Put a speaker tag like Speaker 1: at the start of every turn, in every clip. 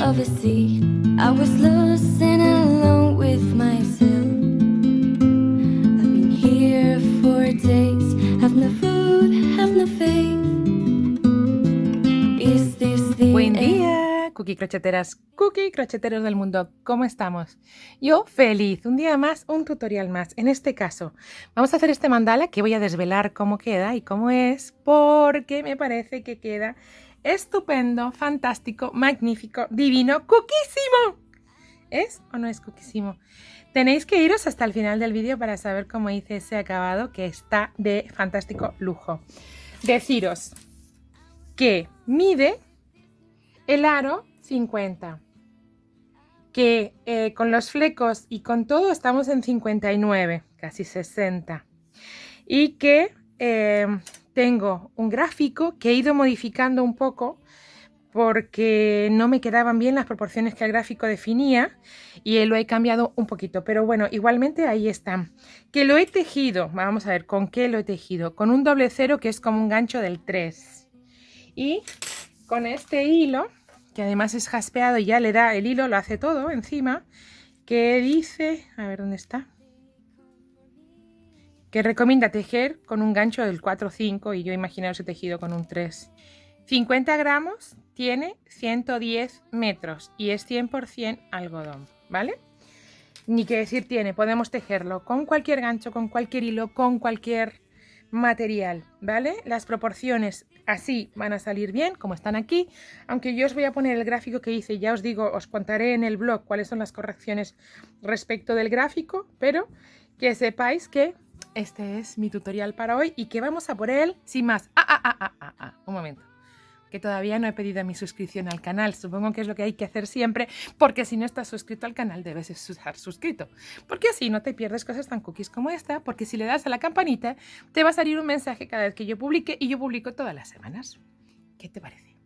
Speaker 1: of a sea. I was lost and alone with myself. I've been here for days, have no food, have no faith. Is this the
Speaker 2: Buen
Speaker 1: end?
Speaker 2: día, cookie crocheteras, cookie crocheteros del mundo, ¿cómo estamos? Yo feliz, un día más, un tutorial más. En este caso, vamos a hacer este mandala que voy a desvelar cómo queda y cómo es, porque me parece que queda estupendo, fantástico, magnífico, divino, cookísimo. ¿Es o no es cookísimo? Tenéis que iros hasta el final del vídeo para saber cómo hice ese acabado que está de fantástico lujo. Deciros que mide el aro 50, que con los flecos y con todo estamos en 59, casi 60, y que tengo un gráfico que he ido modificando un poco porque no me quedaban bien las proporciones que el gráfico definía y lo he cambiado un poquito, pero bueno, igualmente ahí están. Que lo he tejido, vamos a ver con qué lo he tejido, con un doble cero que es como un gancho del 3 y con este hilo, que además es jaspeado y ya le da el hilo, lo hace todo encima, que dice, a ver dónde está, que recomienda tejer con un gancho del 4 o 5 y yo imaginaos he tejido con un 3. 50 gramos, tiene 110 metros y es 100% algodón, ¿vale? Ni que decir tiene, podemos tejerlo con cualquier gancho, con cualquier hilo, con cualquier material, ¿vale? Las proporciones así van a salir bien, como están aquí, aunque yo os voy a poner el gráfico que hice, ya os digo, os contaré en el blog cuáles son las correcciones respecto del gráfico, pero que sepáis que este es mi tutorial para hoy y que vamos a por él sin más. Un momento, que todavía no he pedido mi suscripción al canal. Supongo que es lo que hay que hacer siempre, porque si no estás suscrito al canal debes estar suscrito, porque así no te pierdes cosas tan cookies como esta, porque si le das a la campanita te va a salir un mensaje cada vez que yo publique y yo publico todas las semanas. ¿Qué te parece?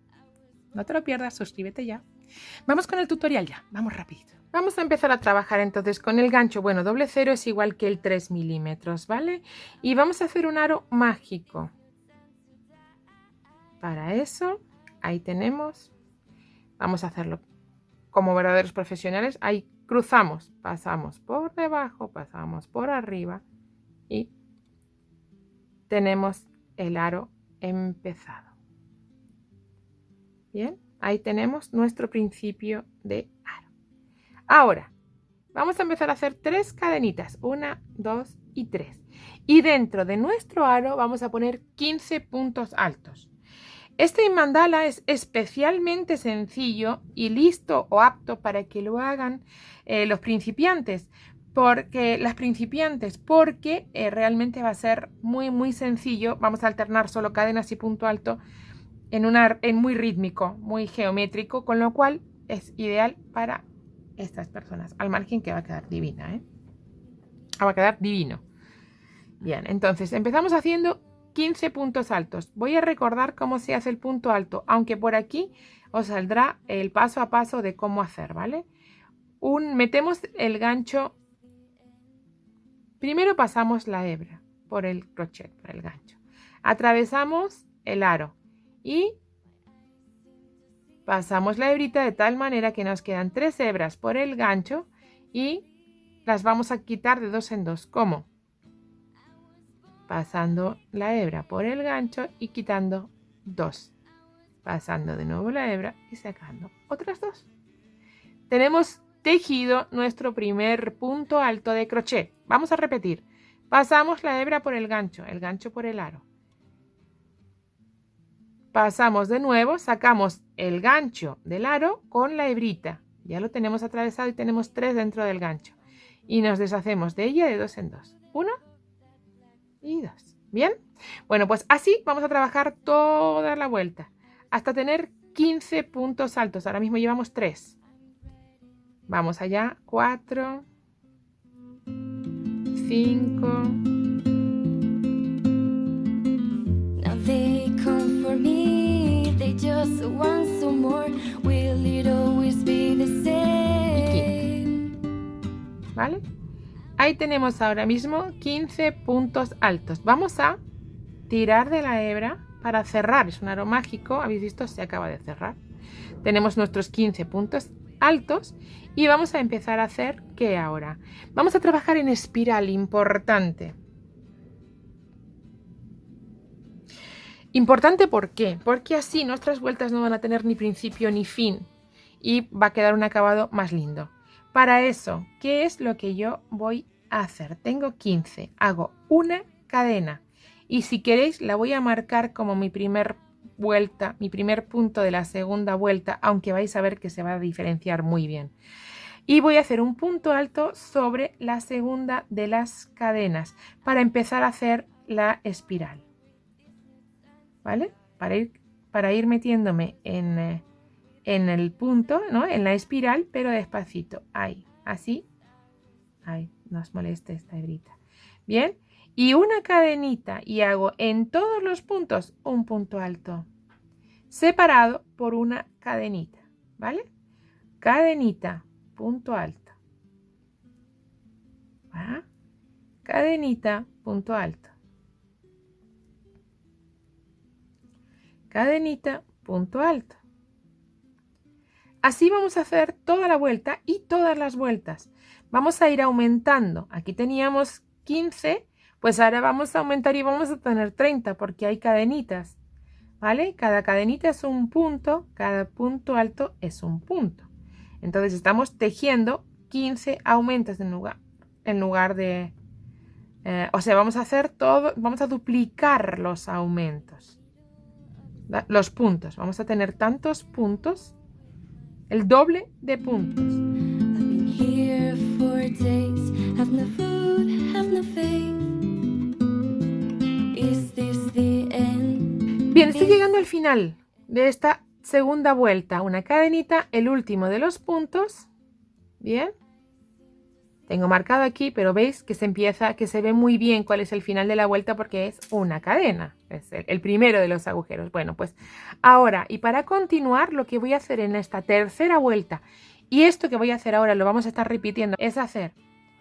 Speaker 2: No te lo pierdas, suscríbete ya. Vamos con el tutorial ya, vamos rapidito. Vamos a empezar a trabajar entonces con el gancho. Bueno, doble cero es igual que el 3 milímetros, ¿vale? Y vamos a hacer un aro mágico. Para eso, ahí tenemos, vamos a hacerlo como verdaderos profesionales. Ahí cruzamos, pasamos por debajo, pasamos por arriba y tenemos el aro empezado. Bien, ahí tenemos nuestro principio de aro. Ahora, vamos a empezar a hacer 3 cadenitas, 1, 2 y 3. Y dentro de nuestro aro vamos a poner 15 puntos altos. Este mandala es especialmente sencillo y listo o apto para que lo hagan los principiantes, porque realmente va a ser muy sencillo. Vamos a alternar solo cadenas y punto alto en muy rítmico, muy geométrico, con lo cual es ideal para estas personas, al margen que va a quedar divina, ¿eh? Va a quedar divino. Bien, entonces empezamos haciendo 15 puntos altos. Voy a recordar cómo se hace el punto alto, aunque por aquí os saldrá el paso a paso de cómo hacer, ¿vale? Metemos el gancho. Primero pasamos la hebra por el crochet, por el gancho. Atravesamos el aro y pasamos la hebrita de tal manera que nos quedan 3 hebras por el gancho y las vamos a quitar de 2 en 2. ¿Cómo? Pasando la hebra por el gancho y quitando 2. Pasando de nuevo la hebra y sacando otras 2. Tenemos tejido nuestro primer punto alto de crochet. Vamos a repetir. Pasamos la hebra por el gancho por el aro. Pasamos de nuevo, sacamos el gancho del aro con la hebrita. Ya lo tenemos atravesado y tenemos 3 dentro del gancho. Y nos deshacemos de ella de 2 en 2. 1 y 2. ¿Bien? Bueno, pues así vamos a trabajar toda la vuelta hasta tener 15 puntos altos. Ahora mismo llevamos 3. Vamos allá. 4, 5.
Speaker 1: Now they come for me, they just want some more. Will it always be the same?
Speaker 2: ¿Vale? Ahí tenemos ahora mismo 15 puntos altos. Vamos a tirar de la hebra para cerrar. Es un aro mágico. Habéis visto, se acaba de cerrar. Tenemos nuestros 15 puntos altos y vamos a empezar a hacer, ¿qué ahora? Vamos a trabajar en espiral, importante. Importante, ¿por qué? Porque así nuestras vueltas no van a tener ni principio ni fin y va a quedar un acabado más lindo. Para eso, ¿qué es lo que yo voy a hacer? Tengo 15, hago una cadena y si queréis la voy a marcar como mi primer vuelta, mi primer punto de la segunda vuelta, aunque vais a ver que se va a diferenciar muy bien. Y voy a hacer un punto alto sobre la segunda de las cadenas para empezar a hacer la espiral. ¿Vale? Para ir metiéndome en el punto, ¿no? En la espiral, pero despacito. Ahí, así. Ay, no os moleste esta hebrita. Bien. Y una cadenita y hago en todos los puntos un punto alto. Separado por una cadenita. ¿Vale? Cadenita, punto alto. ¿Va? Cadenita, punto alto. Cadenita, punto alto. Así vamos a hacer toda la vuelta y todas las vueltas. Vamos a ir aumentando. Aquí teníamos 15, pues ahora vamos a aumentar y vamos a tener 30 porque hay cadenitas. ¿Vale? Cada cadenita es un punto, cada punto alto es un punto. Entonces estamos tejiendo 15 aumentos en lugar de... o sea, vamos a hacer todo, vamos a duplicar los aumentos. Los puntos. Vamos a tener tantos puntos, el doble de puntos. Bien, estoy llegando al final de esta segunda vuelta. Una cadenita, el último de los puntos. Bien. Tengo marcado aquí, pero veis que se ve muy bien cuál es el final de la vuelta porque es una cadena. Es el primero de los agujeros. Bueno, pues ahora, y para continuar, lo que voy a hacer en esta tercera vuelta, y esto que voy a hacer ahora lo vamos a estar repitiendo, es hacer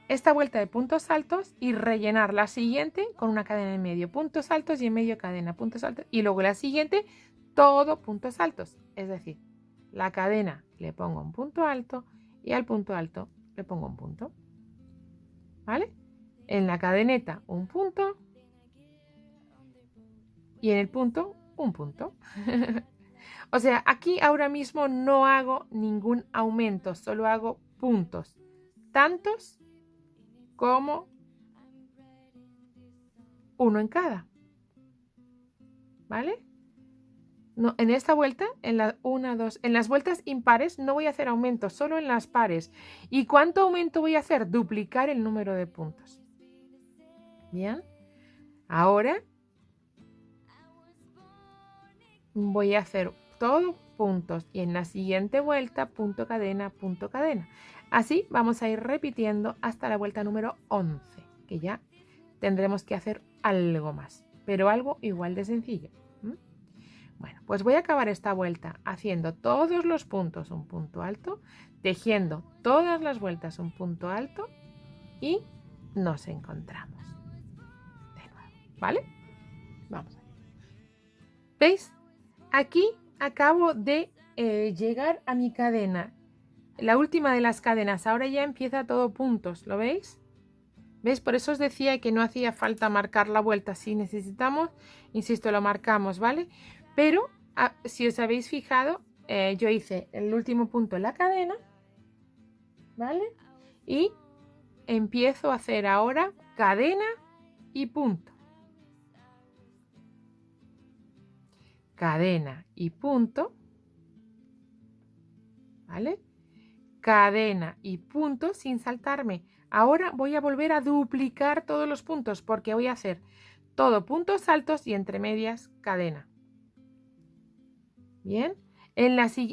Speaker 2: esta vuelta de puntos altos y rellenar la siguiente con una cadena en medio. Puntos altos y en medio cadena, puntos altos. Y luego la siguiente, todo puntos altos. Es decir, la cadena le pongo un punto alto y al punto alto le pongo un punto. ¿Vale? En la cadeneta un punto y en el punto un punto. O sea, aquí ahora mismo no hago ningún aumento, solo hago puntos, tantos como uno en cada. ¿Vale? No, en esta vuelta, en las vueltas impares no voy a hacer aumentos, solo en las pares. ¿Y cuánto aumento voy a hacer? Duplicar el número de puntos. Bien. Ahora voy a hacer todo puntos y en la siguiente vuelta punto cadena, punto cadena. Así vamos a ir repitiendo hasta la vuelta número 11, que ya tendremos que hacer algo más, pero algo igual de sencillo. Bueno, pues voy a acabar esta vuelta haciendo todos los puntos un punto alto, tejiendo todas las vueltas un punto alto y nos encontramos de nuevo, ¿vale? Vamos a ver. ¿Veis? Aquí acabo de llegar a mi cadena, la última de las cadenas. Ahora ya empieza todo puntos, ¿lo veis? ¿Veis? Por eso os decía que no hacía falta marcar la vuelta. Si necesitamos, insisto, lo marcamos, ¿vale? Pero si os habéis fijado, yo hice el último punto en la cadena, ¿vale? Y empiezo a hacer ahora cadena y punto. Cadena y punto, ¿vale? Cadena y punto sin saltarme. Ahora voy a volver a duplicar todos los puntos porque voy a hacer todo puntos altos y entre medias cadena. Bien,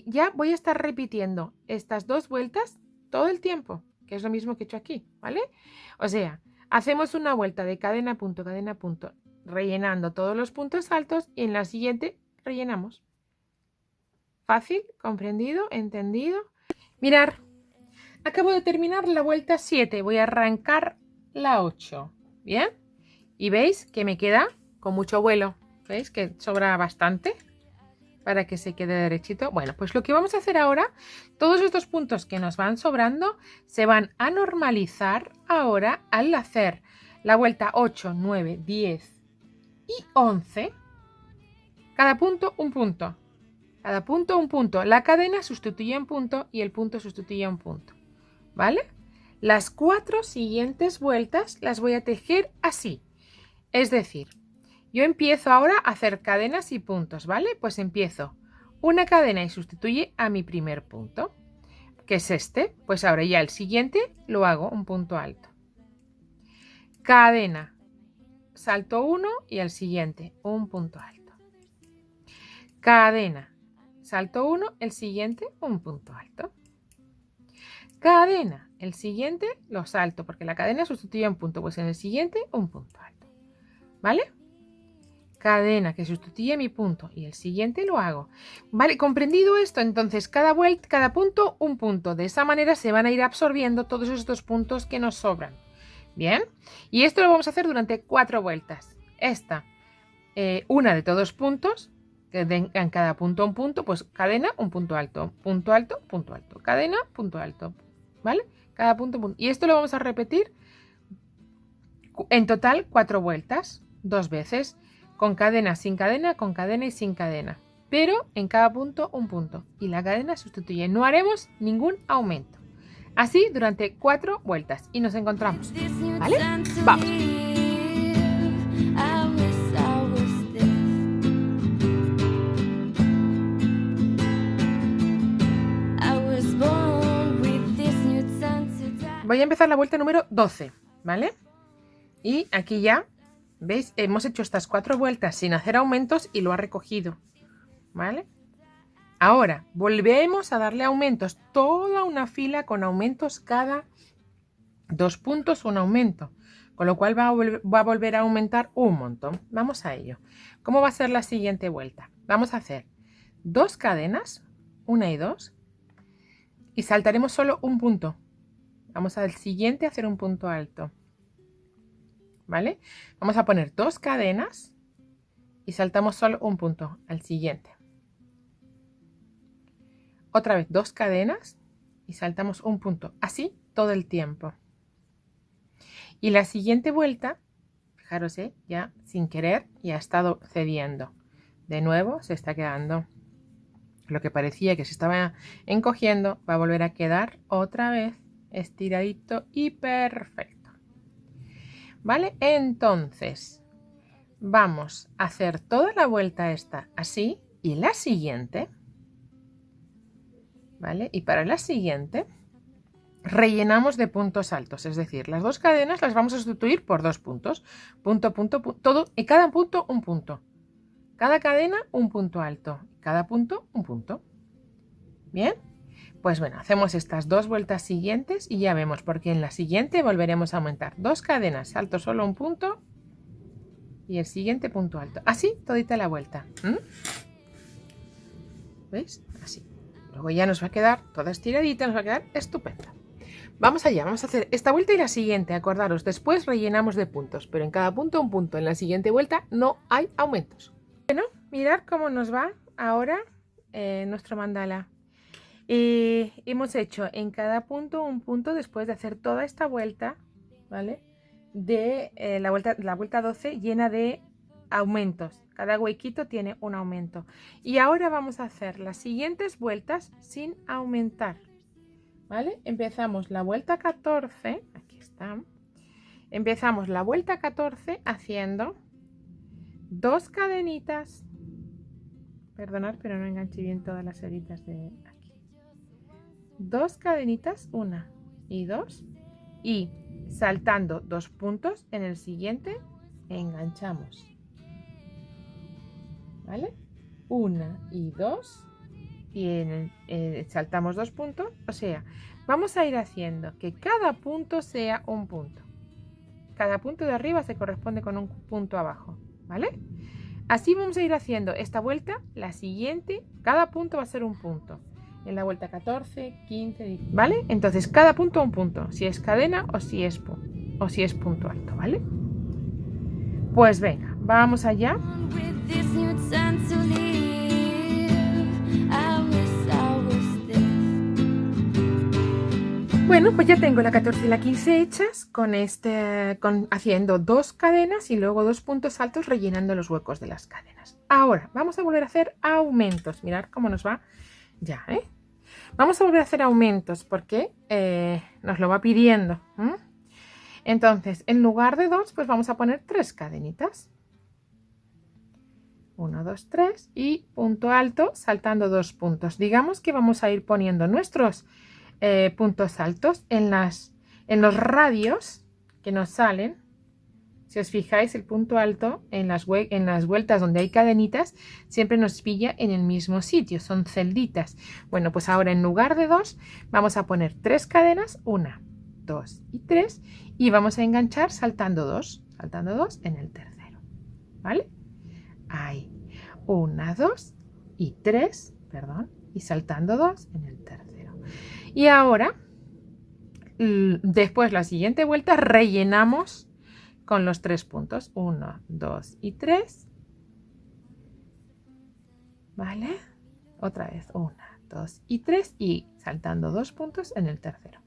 Speaker 2: ya voy a estar repitiendo estas dos vueltas todo el tiempo, que es lo mismo que he hecho aquí, ¿vale? O sea, hacemos una vuelta de cadena a punto, rellenando todos los puntos altos y en la siguiente rellenamos. ¿Fácil? ¿Comprendido? ¿Entendido? Mirar, acabo de terminar la vuelta 7, voy a arrancar la 8, ¿bien? Y veis que me queda con mucho vuelo, ¿veis que sobra bastante? para que se quede derechito. Bueno, pues lo que vamos a hacer ahora, todos estos puntos que nos van sobrando se van a normalizar ahora al hacer la vuelta 8, 9, 10 y 11. Cada punto un punto. Cada punto un punto. La cadena sustituye un punto y el punto sustituye un punto. ¿Vale? Las 4 siguientes vueltas las voy a tejer así. Es decir, yo empiezo ahora a hacer cadenas y puntos, ¿vale? Pues empiezo una cadena y sustituye a mi primer punto, que es este. Pues ahora ya el siguiente lo hago un punto alto. Cadena, salto 1 y el siguiente un punto alto. Cadena, salto 1, el siguiente un punto alto. Cadena, el siguiente lo salto porque la cadena sustituye un punto, pues en el siguiente un punto alto. ¿Vale? Cadena que sustituye mi punto y el siguiente lo hago. Vale, comprendido esto, entonces cada punto un punto. De esa manera se van a ir absorbiendo todos estos puntos que nos sobran. Bien, y esto lo vamos a hacer durante 4 vueltas. Esta, una de todos puntos, que en cada punto un punto, pues cadena, un punto alto, cadena, punto alto. ¿Vale? Cada punto, punto. Y esto lo vamos a repetir en total 4 vueltas, 2 veces. Con cadena, sin cadena, con cadena y sin cadena. Pero en cada punto un punto. Y la cadena sustituye. No haremos ningún aumento. Así durante 4 vueltas. Y nos encontramos. ¿Vale? Vamos. Voy a empezar la vuelta número 12. ¿Vale? Y aquí ya... ¿Veis? Hemos hecho estas 4 vueltas sin hacer aumentos y lo ha recogido. ¿Vale? Ahora, volvemos a darle aumentos. Toda una fila con aumentos cada 2 puntos un aumento. Con lo cual va a volver a aumentar un montón. Vamos a ello. ¿Cómo va a ser la siguiente vuelta? Vamos a hacer 2 cadenas, 1 y 2. Y saltaremos solo un punto. Vamos al siguiente a hacer un punto alto. ¿Vale? Vamos a poner 2 cadenas y saltamos solo un punto al siguiente. Otra vez 2 cadenas y saltamos un punto. Así todo el tiempo. Y la siguiente vuelta, fijaros, ya sin querer ya ha estado cediendo. De nuevo se está quedando. Lo que parecía que se estaba encogiendo va a volver a quedar otra vez estiradito y perfecto. ¿Vale? Entonces, vamos a hacer toda la vuelta esta así y la siguiente, ¿vale? Y para la siguiente rellenamos de puntos altos, es decir, las 2 cadenas las vamos a sustituir por 2 puntos. Punto, punto, punto, todo, y cada punto un punto. Cada cadena un punto alto, cada punto un punto. ¿Bien? Pues bueno, hacemos estas 2 vueltas siguientes y ya vemos, porque en la siguiente volveremos a aumentar 2 cadenas, salto solo un punto y el siguiente punto alto. Así todita la vuelta. ¿Veis? Así. Luego ya nos va a quedar toda estiradita, nos va a quedar estupenda. Vamos allá, vamos a hacer esta vuelta y la siguiente. Acordaros, después rellenamos de puntos, pero en cada punto un punto. En la siguiente vuelta no hay aumentos. Bueno, mirad cómo nos va ahora nuestro mandala. Hemos hecho en cada punto un punto después de hacer toda esta vuelta, ¿vale? De la vuelta 12 llena de aumentos. Cada huequito tiene un aumento. Y ahora vamos a hacer las siguientes vueltas sin aumentar, ¿vale? Empezamos la vuelta 14, aquí está. Empezamos la vuelta 14 haciendo 2 cadenitas. Perdonad, pero no enganché bien todas las heritas de aquí. 2 cadenitas, 1 y 2, y saltando 2 puntos en el siguiente enganchamos, ¿vale? 1 y 2 y saltamos 2 puntos, o sea, vamos a ir haciendo que cada punto sea un punto. Cada punto de arriba se corresponde con un punto abajo, ¿vale? Así vamos a ir haciendo esta vuelta, la siguiente, cada punto va a ser un punto. En la vuelta 14, 15, ¿vale? Entonces cada punto un punto, si es cadena o si es punto alto, ¿vale? Pues venga, vamos allá. Bueno, pues ya tengo la 14 y la 15 hechas haciendo 2 cadenas y luego 2 puntos altos rellenando los huecos de las cadenas. Ahora vamos a volver a hacer aumentos. Mirad cómo nos va ya, ¿eh? Vamos a volver a hacer aumentos porque nos lo va pidiendo. Entonces, en lugar de 2, pues vamos a poner 3 cadenitas. 1, 2, 3 y punto alto saltando 2 puntos. Digamos que vamos a ir poniendo nuestros puntos altos en los radios que nos salen. Si os fijáis, el punto alto en las vueltas donde hay cadenitas siempre nos pilla en el mismo sitio, son celditas. Bueno, pues ahora en lugar de 2 vamos a poner 3 cadenas, 1, 2 y 3, y vamos a enganchar saltando 2 en el tercero, ¿vale? Ahí, 1, 2 y 3, perdón, y saltando 2 en el tercero. Y ahora, después la siguiente vuelta, rellenamos con los 3 puntos, 1, 2 y 3, ¿vale? Otra vez, 1, 2 y 3 y saltando 2 puntos en el tercero.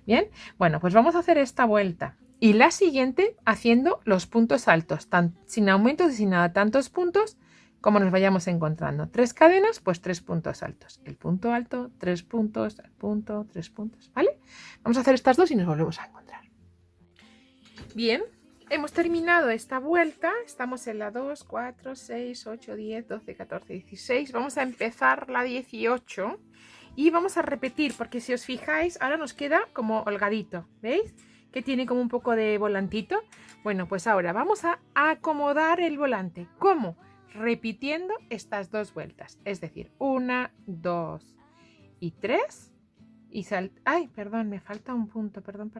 Speaker 2: Bien, bueno, pues vamos a hacer esta vuelta y la siguiente haciendo los puntos altos, sin aumentos y sin nada, tantos puntos como nos vayamos encontrando. 3 cadenas, pues 3 puntos altos. El punto alto, 3 puntos, el punto, 3 puntos, ¿vale? Vamos a hacer estas dos y nos volvemos a encontrar. Bien, hemos terminado esta vuelta. Estamos en la 2, 4, 6, 8, 10, 12, 14, 16. Vamos a empezar la 18 y vamos a repetir, porque si os fijáis, ahora nos queda como holgadito, ¿veis? Que tiene como un poco de volantito. Bueno, pues ahora vamos a acomodar el volante. ¿Cómo? Repitiendo estas 2 vueltas, es decir, 1, 2 y 3 y ay, perdón, me falta un punto, perdón,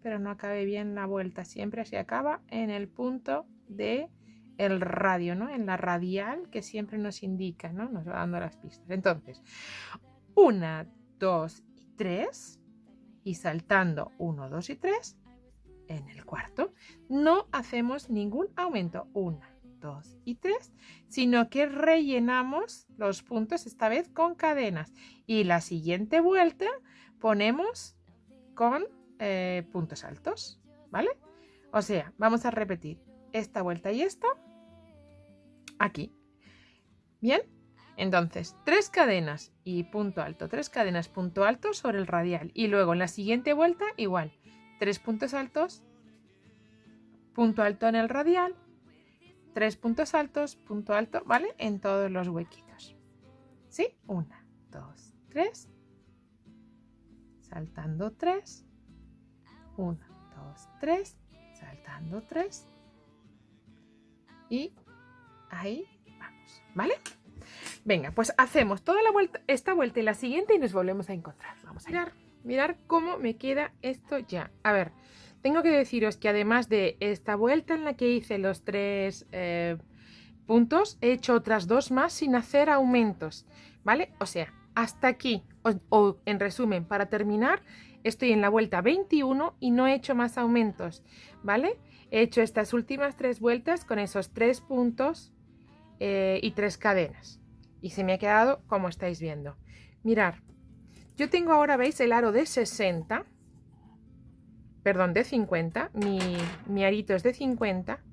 Speaker 2: pero no acabé bien la vuelta, siempre se acaba en el punto de el radio, ¿no? En la radial que siempre nos indica, ¿no? Nos va dando las pistas. Entonces, 1, 2 y 3 y saltando 1, 2 y 3 en el cuarto. No hacemos ningún aumento. 1, 2 y 3, sino que rellenamos los puntos esta vez con cadenas y la siguiente vuelta ponemos con puntos altos, ¿vale? O sea, vamos a repetir esta vuelta y esta aquí. Bien, entonces 3 cadenas y punto alto, 3 cadenas, punto alto sobre el radial y luego en la siguiente vuelta igual, 3 puntos altos, punto alto en el radial, 3 puntos altos, punto alto, ¿vale? En todos los huequitos. ¿Sí? 1, 2, 3. Saltando 3. 1, 2, 3. Saltando 3. Y ahí vamos, ¿vale? Venga, pues hacemos toda la vuelta, esta vuelta y la siguiente y nos volvemos a encontrar. Vamos a mirar cómo me queda esto ya. A ver. Tengo que deciros que además de esta vuelta en la que hice los 3 puntos, he hecho otras 2 más sin hacer aumentos, ¿vale? O sea, hasta aquí, o en resumen, para terminar, estoy en la vuelta 21 y no he hecho más aumentos, ¿vale? He hecho estas últimas 3 vueltas con esos 3 puntos y 3 cadenas. Y se me ha quedado como estáis viendo. Mirad, yo tengo ahora, ¿veis? El aro de 60. Perdón, de 50, mi arito es de 50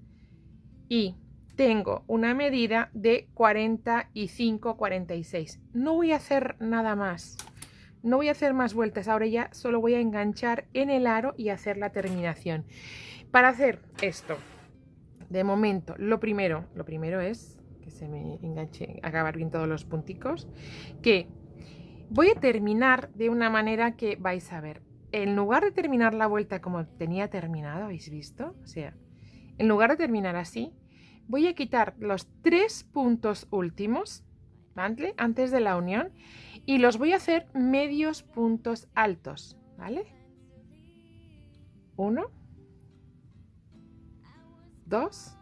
Speaker 2: y tengo una medida de 45-46. No voy a hacer nada más, no voy a hacer más vueltas, ahora ya solo voy a enganchar en el aro y hacer la terminación. Para hacer esto, de momento, lo primero es que se me enganche, acabar bien todos los punticos, que voy a terminar de una manera que vais a ver. En lugar de terminar la vuelta como tenía terminado, ¿habéis visto? O sea, en lugar de terminar así, voy a quitar los 3 puntos últimos, ¿vale? Antes de la unión, y los voy a hacer medios puntos altos, ¿vale? 1, 2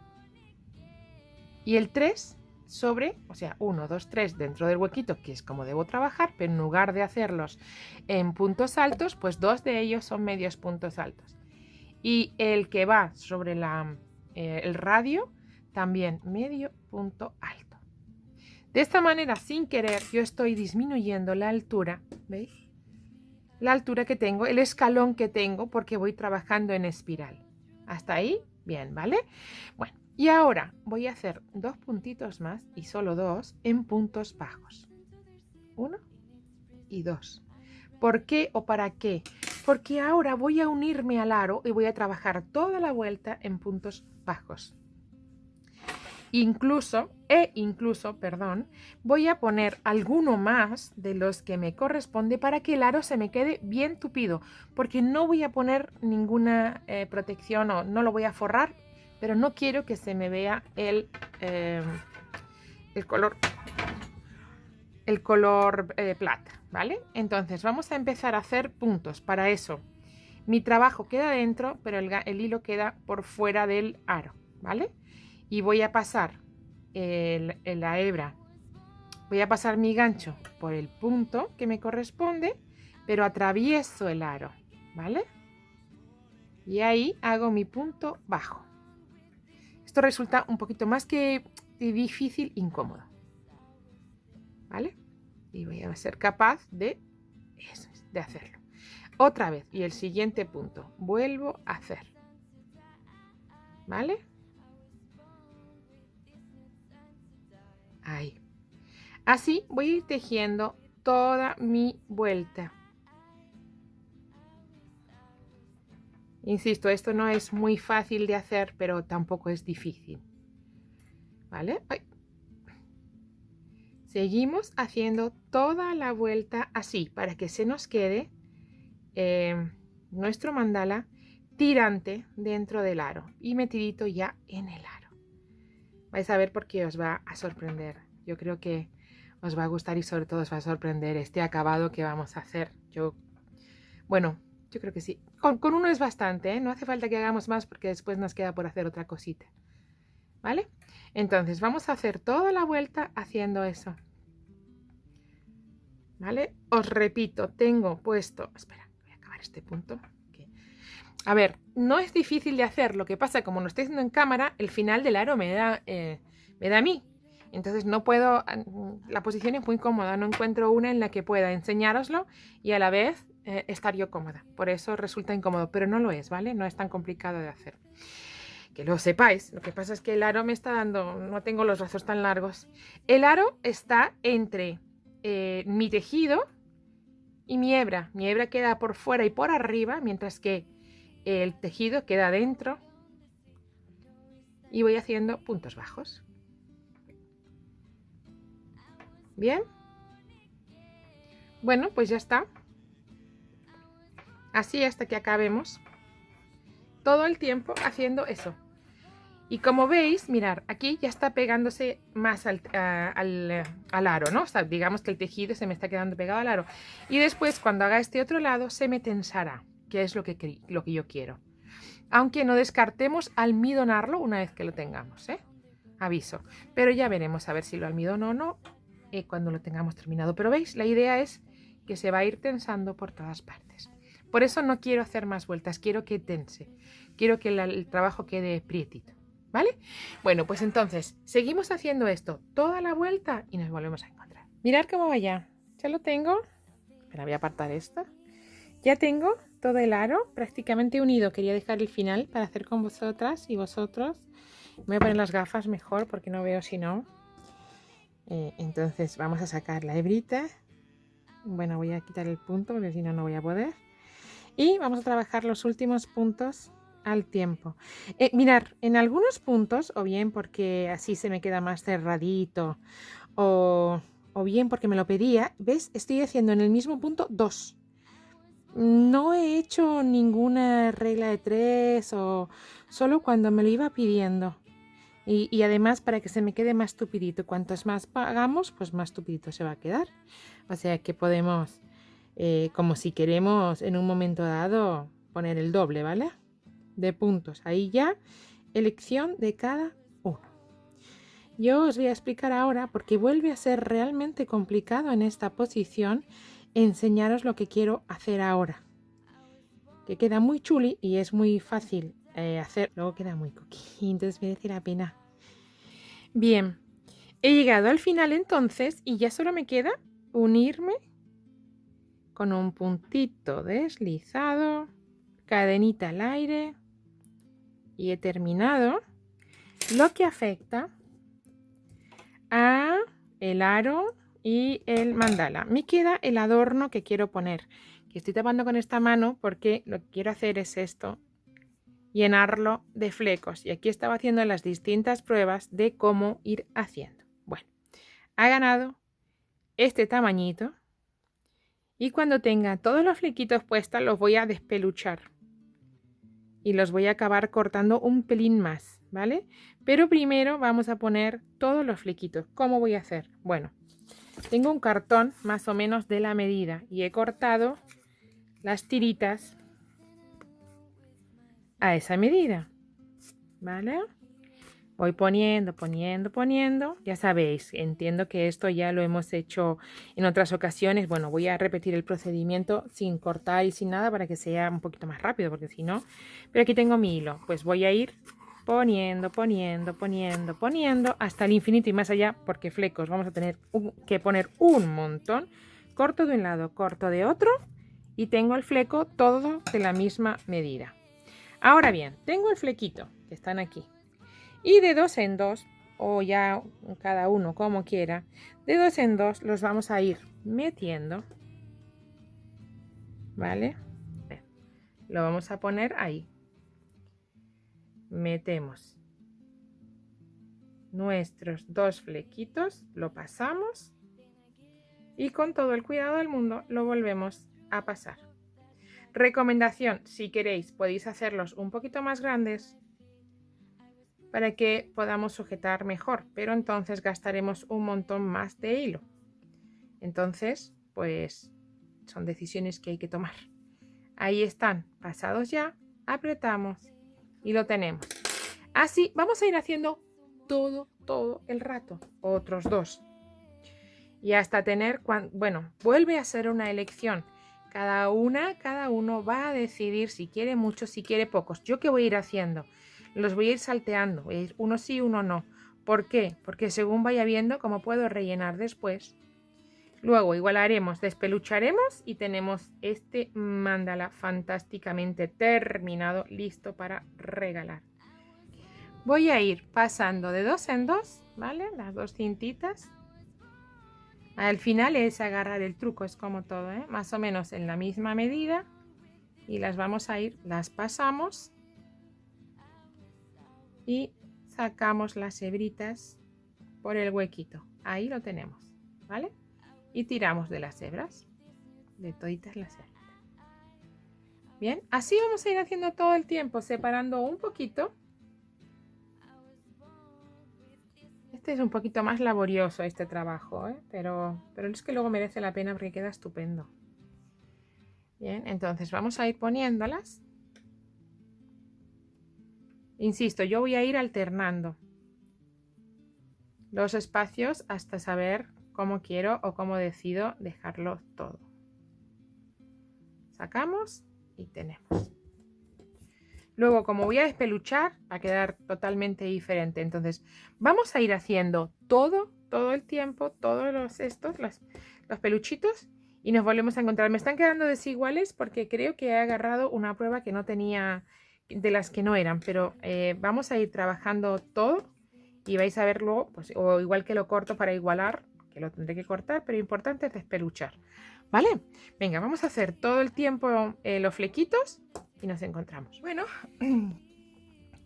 Speaker 2: y el 3 sobre, o sea, 1, 2, 3 dentro del huequito, que es como debo trabajar, pero en lugar de hacerlos en puntos altos, pues 2 de ellos son medios puntos altos. Y el que va sobre el radio, también medio punto alto. De esta manera, sin querer, yo estoy disminuyendo la altura, ¿veis? la altura que tengo, el escalón que tengo, porque voy trabajando en espiral. Hasta ahí, bien, ¿vale? Bueno, y ahora voy a hacer 2 puntitos más, y solo 2, en puntos bajos. 1 y 2. ¿Por qué o para qué? Porque ahora voy a unirme al aro y voy a trabajar toda la vuelta en puntos bajos. Incluso, voy a poner alguno más de los que me corresponde para que el aro se me quede bien tupido, porque no voy a poner ninguna protección o no lo voy a forrar, pero no quiero que se me vea el color plata, ¿vale? Entonces vamos a empezar a hacer puntos. Para eso, mi trabajo queda dentro, pero el hilo queda por fuera del aro, ¿vale? Y voy a pasar la hebra, voy a pasar mi gancho por el punto que me corresponde, pero atravieso el aro, ¿vale? Y ahí hago mi punto bajo. Esto resulta un poquito más que difícil, incómodo, ¿vale? Y voy a ser capaz de hacerlo. Otra vez, y el siguiente punto, vuelvo a hacer, ¿vale? Ahí. Así voy a ir tejiendo toda mi vuelta. Insisto, esto no es muy fácil de hacer, pero tampoco es difícil. ¿Vale? ¡Ay! Seguimos haciendo toda la vuelta así, para que se nos quede nuestro mandala tirante dentro del aro y metidito ya en el aro. Vais a ver porque os va a sorprender. Yo creo que os va a gustar y sobre todo os va a sorprender este acabado que vamos a hacer. Bueno, yo creo que sí. Con uno es bastante, ¿eh? No hace falta que hagamos más porque después nos queda por hacer otra cosita. ¿Vale? Entonces vamos a hacer toda la vuelta haciendo eso. ¿Vale? Os repito, tengo puesto... Espera, voy a acabar este punto. A ver, no es difícil de hacer. Lo que pasa, como no estoy haciendo en cámara, el final del aro me da a mí. Entonces no puedo... La posición es muy cómoda. No encuentro una en la que pueda enseñároslo y a la vez estar yo cómoda. Por eso resulta incómodo, pero no lo es, ¿vale? No es tan complicado de hacer. Que lo sepáis. Lo que pasa es que el aro me está dando... No tengo los brazos tan largos. El aro está entre mi tejido y mi hebra. Mi hebra queda por fuera y por arriba, mientras que el tejido queda dentro. Y voy haciendo puntos bajos. Bien. Bueno, pues ya está. Así hasta que acabemos. Todo el tiempo haciendo eso. Y como veis, mirar, aquí ya está pegándose más al aro, ¿no? O sea, digamos que el tejido se me está quedando pegado al aro. Y después, cuando haga este otro lado, se me tensará, que es lo que yo quiero. Aunque no descartemos almidonarlo una vez que lo tengamos, ¿eh? Aviso. Pero ya veremos a ver si lo almidono o no cuando lo tengamos terminado. Pero veis, la idea es que se va a ir tensando por todas partes. Por eso no quiero hacer más vueltas, quiero que tense. Quiero que el trabajo quede prietito. ¿Vale? Bueno, pues entonces seguimos haciendo esto toda la vuelta y nos volvemos a encontrar. Mirad cómo va ya. Ya lo tengo. Espera, voy a apartar esto. Ya tengo todo el aro prácticamente unido. Quería dejar el final para hacer con vosotras y vosotros. Me voy a poner las gafas mejor porque no veo si no. Entonces vamos a sacar la hebrita. Bueno, voy a quitar el punto porque si no, no voy a poder. Y vamos a trabajar los últimos puntos al tiempo. Mirar, en algunos puntos, o bien porque así se me queda más cerradito, o bien porque me lo pedía, ¿ves? Estoy haciendo en el mismo punto 2. No he hecho ninguna regla de 3 o solo cuando me lo iba pidiendo. Y además para que se me quede más tupidito. Cuantos más hagamos, pues más tupidito se va a quedar. O sea que podemos, como si queremos en un momento dado, poner el doble, ¿vale? De puntos. Ahí ya, elección de cada uno. Yo os voy a explicar ahora, porque vuelve a ser realmente complicado en esta posición, enseñaros lo que quiero hacer ahora. Que queda muy chuli y es muy fácil hacer. Luego queda muy cookie, entonces merece la pena. Bien, he llegado al final entonces y ya solo me queda unirme con un puntito deslizado, cadenita al aire y he terminado. Lo que afecta a el aro y el mandala. Me queda el adorno que quiero poner, que estoy tapando con esta mano porque lo que quiero hacer es esto, llenarlo de flecos. Y aquí estaba haciendo las distintas pruebas de cómo ir haciendo. Bueno, ha ganado este tamañito y cuando tenga todos los flequitos puestos los voy a despeluchar y los voy a acabar cortando un pelín más, ¿vale? Pero primero vamos a poner todos los flequitos. ¿Cómo voy a hacer? Bueno, tengo un cartón más o menos de la medida y he cortado las tiritas a esa medida, ¿vale? Voy poniendo. Ya sabéis, entiendo que esto ya lo hemos hecho en otras ocasiones. Bueno, voy a repetir el procedimiento sin cortar y sin nada para que sea un poquito más rápido, porque si no... Pero aquí tengo mi hilo, pues voy a ir poniendo hasta el infinito y más allá, porque flecos vamos a tener que poner un montón. Corto de un lado, corto de otro y tengo el fleco todo de la misma medida. Ahora bien, tengo el flequito que están aquí. Y de 2 en 2, o ya cada uno como quiera, de 2 en 2 los vamos a ir metiendo, ¿vale? Lo vamos a poner ahí. Metemos nuestros 2 flequitos, lo pasamos y con todo el cuidado del mundo lo volvemos a pasar. Recomendación, si queréis podéis hacerlos un poquito más grandes para que podamos sujetar mejor, pero entonces gastaremos un montón más de hilo. Entonces, pues son decisiones que hay que tomar. Ahí están, pasados ya, apretamos y lo tenemos. Así vamos a ir haciendo todo el rato, otros 2. Y hasta tener, bueno, vuelve a ser una elección. Cada uno va a decidir si quiere muchos, si quiere pocos. ¿Yo qué voy a ir haciendo? Los voy a ir salteando, voy a ir uno sí, uno no. ¿Por qué? Porque según vaya viendo cómo puedo rellenar después. Luego igualaremos, despelucharemos y tenemos este mandala fantásticamente terminado, listo para regalar. Voy a ir pasando de 2 en 2, ¿vale? Las 2 cintitas. Al final es agarrar el truco, es como todo, ¿eh? Más o menos en la misma medida. Y las vamos a ir, las pasamos. Y sacamos las hebritas por el huequito. Ahí lo tenemos, ¿vale? Y tiramos de las hebras, de toditas las hebras. Bien, así vamos a ir haciendo todo el tiempo, separando un poquito. Este es un poquito más laborioso este trabajo, ¿eh? Pero es que luego merece la pena porque queda estupendo. Bien, entonces vamos a ir poniéndolas. Insisto, yo voy a ir alternando los espacios hasta saber cómo quiero o cómo decido dejarlo todo. Sacamos y tenemos. Luego, como voy a despeluchar, va a quedar totalmente diferente. Entonces, vamos a ir haciendo todo el tiempo, todos los peluchitos y nos volvemos a encontrar. Me están quedando desiguales porque creo que he agarrado una prueba que no tenía, de las que no eran, pero vamos a ir trabajando todo y vais a ver luego, pues, o igual que lo corto para igualar, que lo tendré que cortar, pero importante es despeluchar, ¿vale? Venga, vamos a hacer todo el tiempo los flequitos y nos encontramos. Bueno,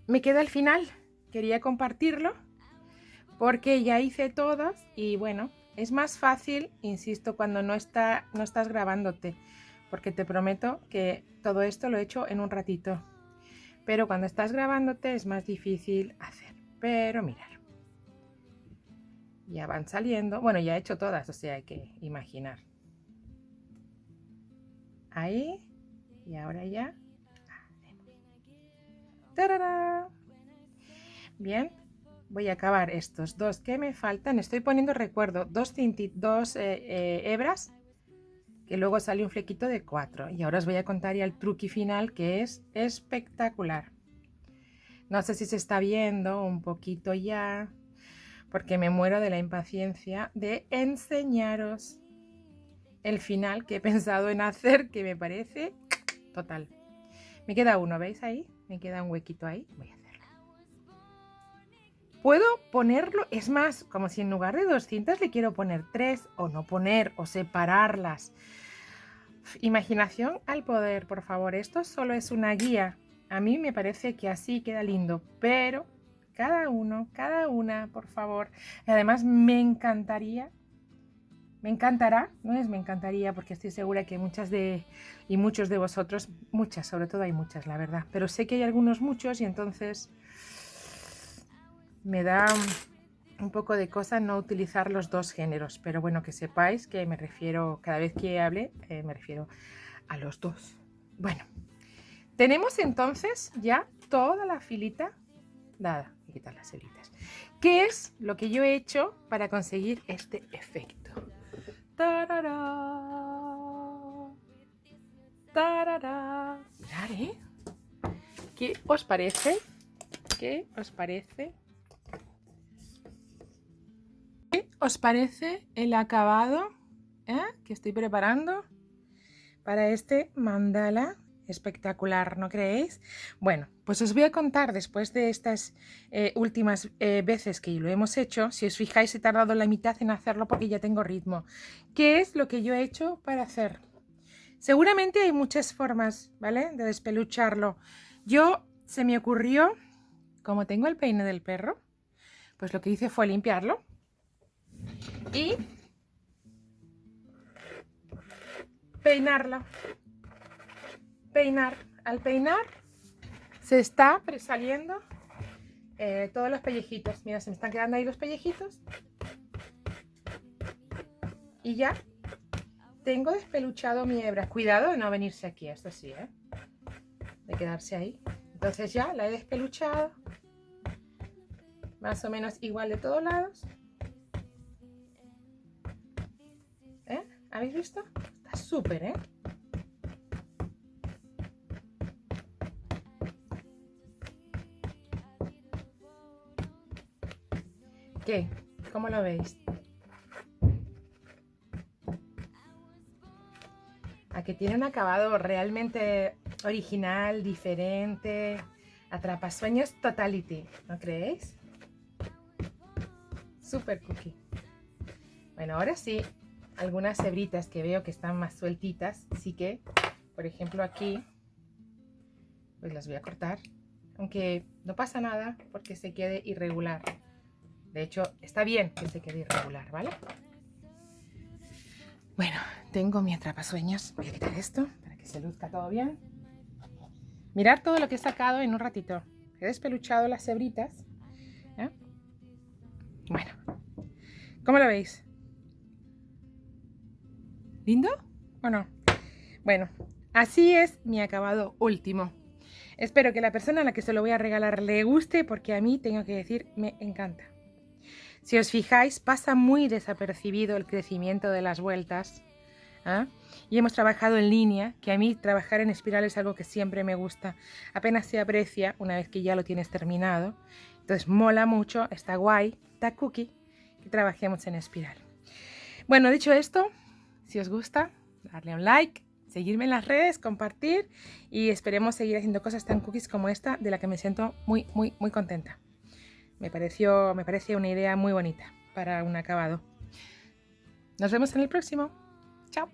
Speaker 2: me queda el final, quería compartirlo porque ya hice todas y bueno, es más fácil, insisto, cuando no estás grabándote, porque te prometo que todo esto lo he hecho en un ratito, pero cuando estás grabándote es más difícil hacer. Pero mirad, ya van saliendo. Bueno, ya he hecho todas, o sea, hay que imaginar. Ahí, y ahora ya. ¡Tarará! Bien, voy a acabar estos 2 que me faltan. Estoy poniendo, recuerdo, 2 hebras, que luego sale un flequito de 4. Y ahora os voy a contar ya el truqui final, que es espectacular. No sé si se está viendo un poquito ya, porque me muero de la impaciencia de enseñaros. el final que he pensado en hacer, que me parece total. Me queda uno, ¿veis ahí? Me queda un huequito ahí. Voy a hacerlo. Puedo ponerlo, es más, como si en lugar de 2 cintas le quiero poner 3 o no poner o separarlas. Imaginación al poder, por favor. Esto solo es una guía. A mí me parece que así queda lindo, pero cada uno, cada una, por favor. Y además me encantaría, me encantará, no es me encantaría porque estoy segura que muchos de vosotros, muchas, sobre todo hay muchas, la verdad, pero sé que hay algunos muchos y entonces me da un poco de cosa no utilizar los 2 géneros, pero bueno, que sepáis que me refiero, cada vez que hable, me refiero a los 2. Bueno, tenemos entonces ya toda la filita dada. Voy a quitar las helitas. ¿Qué es lo que yo he hecho para conseguir este efecto? ¡Tarará! ¡Tarará! Mirad, ¿eh? ¿Qué os parece? ¿Qué os parece? ¿Qué os parece el acabado que estoy preparando para este mandala? Espectacular, ¿no creéis? Bueno, pues os voy a contar después de estas últimas veces que lo hemos hecho. Si os fijáis, he tardado la mitad en hacerlo porque ya tengo ritmo. ¿Qué es lo que yo he hecho para hacer? Seguramente hay muchas formas, ¿vale? De despelucharlo. Se me ocurrió, como tengo el peine del perro, pues lo que hice fue limpiarlo y peinarlo. Peinar. Al peinar se está saliendo todos los pellejitos. Mira, se me están quedando ahí los pellejitos. Y ya tengo despeluchado mi hebra. Cuidado de no venirse aquí, esto sí, de quedarse ahí. Entonces ya la he despeluchado. Más o menos igual de todos lados. ¿Habéis visto? Está súper, ¿Qué? ¿Cómo lo veis? A que tiene un acabado realmente original, diferente, atrapasueños totality, ¿no creéis? Super cookie. Bueno, ahora sí, algunas hebritas que veo que están más sueltitas, así que, por ejemplo, aquí, pues las voy a cortar, aunque no pasa nada porque se quede irregular. De hecho, está bien que se quede irregular, ¿vale? Bueno, tengo mi atrapasueños. Voy a quitar esto para que se luzca todo bien. Mirad todo lo que he sacado en un ratito. He despeluchado las hebritas. Bueno, ¿cómo lo veis? ¿Lindo o no? Bueno, así es mi acabado último. Espero que la persona a la que se lo voy a regalar le guste porque a mí, tengo que decir, me encanta. Si os fijáis, pasa muy desapercibido el crecimiento de las vueltas. Y hemos trabajado en línea, que a mí trabajar en espiral es algo que siempre me gusta. Apenas se aprecia una vez que ya lo tienes terminado. Entonces mola mucho, está guay, está cookie, que trabajemos en espiral. Bueno, dicho esto, si os gusta, darle a un like, seguirme en las redes, compartir y esperemos seguir haciendo cosas tan cookies como esta, de la que me siento muy, muy, muy contenta. Me parece una idea muy bonita para un acabado. Nos vemos en el próximo. Chao.